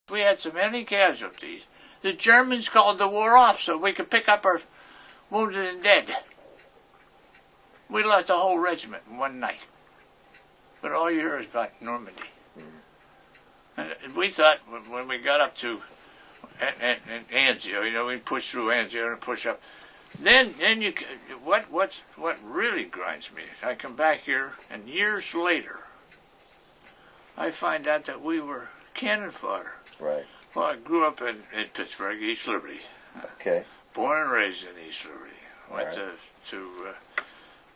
We had so many casualties. The Germans called the war off so we could pick up our wounded and dead. We lost a whole regiment in one night. But all you hear is about Normandy. And we thought when we got up to Anzio, you know, we pushed through Anzio and push up. Then you what really grinds me? I come back here, and years later, I find out that we were cannon fodder. Right. Well, I grew up in Pittsburgh, East Liberty. Okay. Born and raised in East Liberty. Went right. to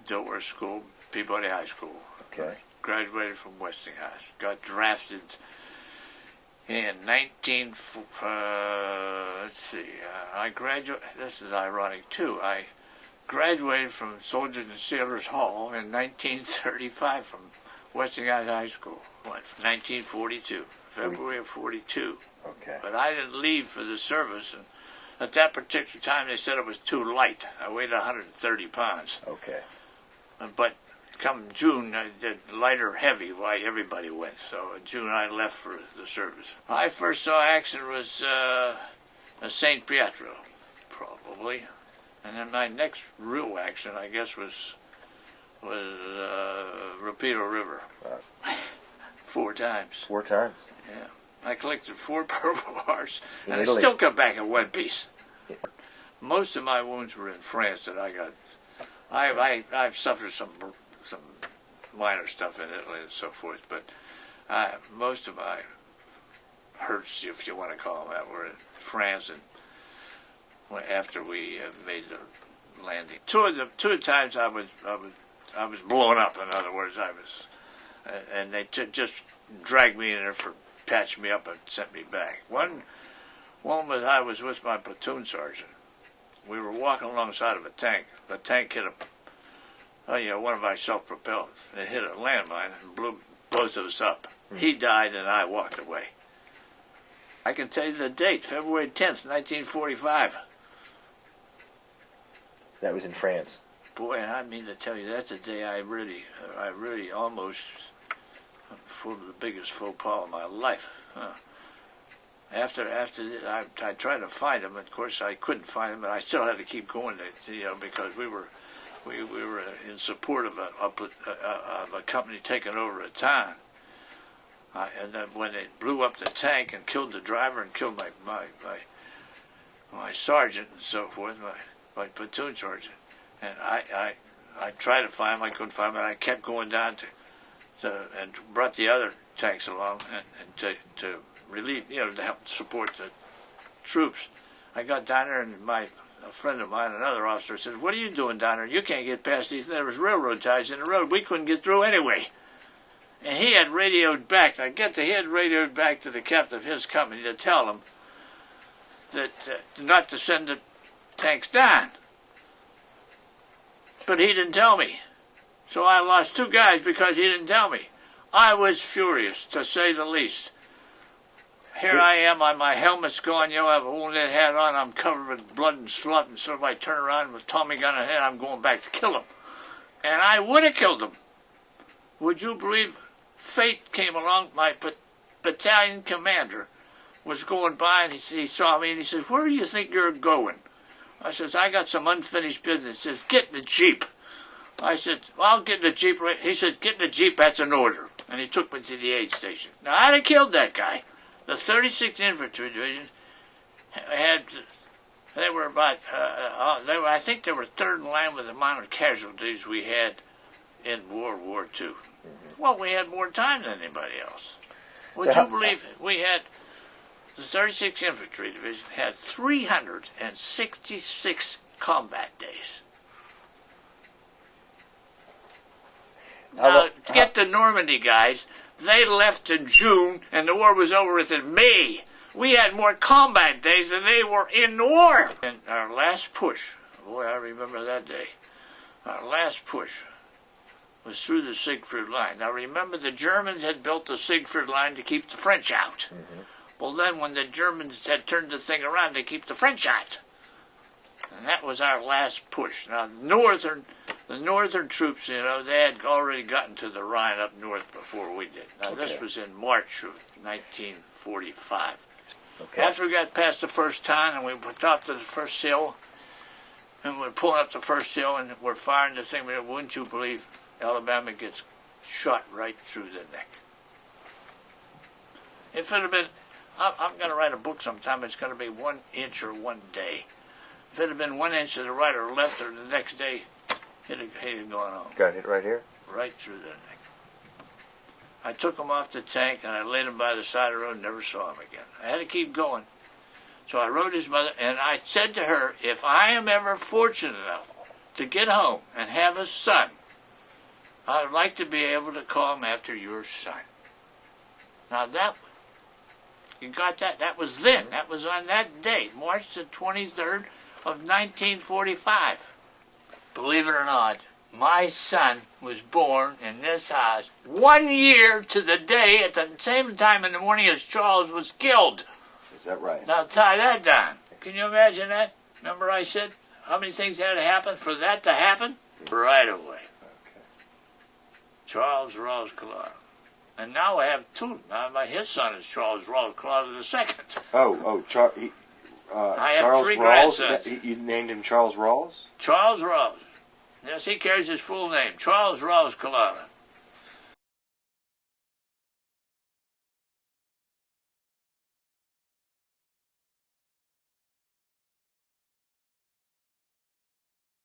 Dilworth School, Peabody High School. Okay. Graduated from Westinghouse. Got drafted in let's see, I graduated, this is ironic too, I graduated from Soldiers and Sailors Hall in 1935 from Westinghouse High School. Went from 1942, February of 42. Okay. But I didn't leave for the service, and at that particular time they said it was too light. I weighed 130 pounds. Okay. But come June, the lighter heavy, why everybody went. So in June I left for the service. I first saw action was St. Pietro, probably. And then my next real action, I guess, was Rapido River. Wow. 4 times. 4 times? Yeah. I collected 4 Purple Hearts, and Italy. I still come back in one piece. Yeah. Most of my wounds were in France that I got. I've suffered some minor stuff in Italy and so forth, but most of my hurts, if you want to call them that, were in France, and after we made the landing. Two of the times I was blown up. In other words, and they just dragged me in there for patched me up and sent me back. One was I was with my platoon sergeant. We were walking alongside of a tank. The tank hit one of my self-propelled. It hit a landmine and blew both of us up. He died and I walked away. I can tell you the date, February 10th, 1945. That was in France. Boy, I mean to tell you, that's the day I really almost pulled the biggest faux pas of my life. After I tried to find him. Of course, I couldn't find him, but I still had to keep going, because we were in support of a company taking over a town. And then when they blew up the tank and killed the driver and killed my sergeant and so forth, my platoon sergeant, and I tried to find him, I couldn't find him, and I kept going down and brought the other tanks along and to relieve, to help support the troops. I got down there, and a friend of mine, another officer, said, "What are you doing down there? You can't get past these. There was railroad ties in the road. We couldn't get through anyway." And he had radioed back. He had radioed back to the captain of his company to tell him that not to send the tanks down. But he didn't tell me. So I lost 2 guys because he didn't tell me. I was furious, to say the least. Here I am, my helmet's gone, I have a wounded hat on, I'm covered with blood and slut, and so if I turn around with a Tommy gun in hand, I'm going back to kill him. And I would have killed him. Would you believe fate came along? My battalion commander was going by, and he saw me, and he said, "Where do you think you're going?" I says, "I got some unfinished business." He says, "Get in the Jeep." I said, "Well, I'll get in the Jeep." He said, "Get in the Jeep, that's an order." And he took me to the aid station. Now, I'd have killed that guy. The 36th Infantry Division they were about, I think they were third in line with the amount of casualties we had in World War II. Mm-hmm. Well, we had more time than anybody else. Would you believe it? We had, the 36th Infantry Division had 366 combat days. Now, to get to Normandy, guys, they left in June, and the war was over with in May. We had more combat days than they were in the war. And our last push, boy, I remember that day. Our last push was through the Siegfried Line. Now, remember, the Germans had built the Siegfried Line to keep the French out. Mm-hmm. Well, then, when the Germans had turned the thing around, they keep the French out. And that was our last push. Now, the northern troops, they had already gotten to the Rhine up north before we did. Now, This was in March of 1945. Okay. After we got past the first town and we went up to the first hill, and we're pulling up the first hill and we're firing the thing, but wouldn't you believe Alabama gets shot right through the neck. If it had been, I'm going to write a book sometime, it's going to be 1 inch or 1 day. If it had been 1 inch to the right or left or the next day, he'd have gone home. Got hit right here? Right through the neck. I took him off the tank and I laid him by the side of the road and never saw him again. I had to keep going. So I wrote his mother and I said to her, if I am ever fortunate enough to get home and have a son, I would like to be able to call him after your son. Now that, you got that? That was then. That was on that date, March the 23rd of 1945. Believe it or not, my son was born in this house 1 year to the day at the same time in the morning as Charles was killed. Is that right? Now tie that down. Can you imagine that? Remember I said how many things had to happen for that to happen? Right away. Okay. Charles Rawls Culotta. And now I have two. Now his son is Charles Rawls Culotta II. I have Charles 3 Rawls? grandsons. You named him Charles Rawls? Charles Rawls. Yes, he carries his full name, Charles Rawls Culotta.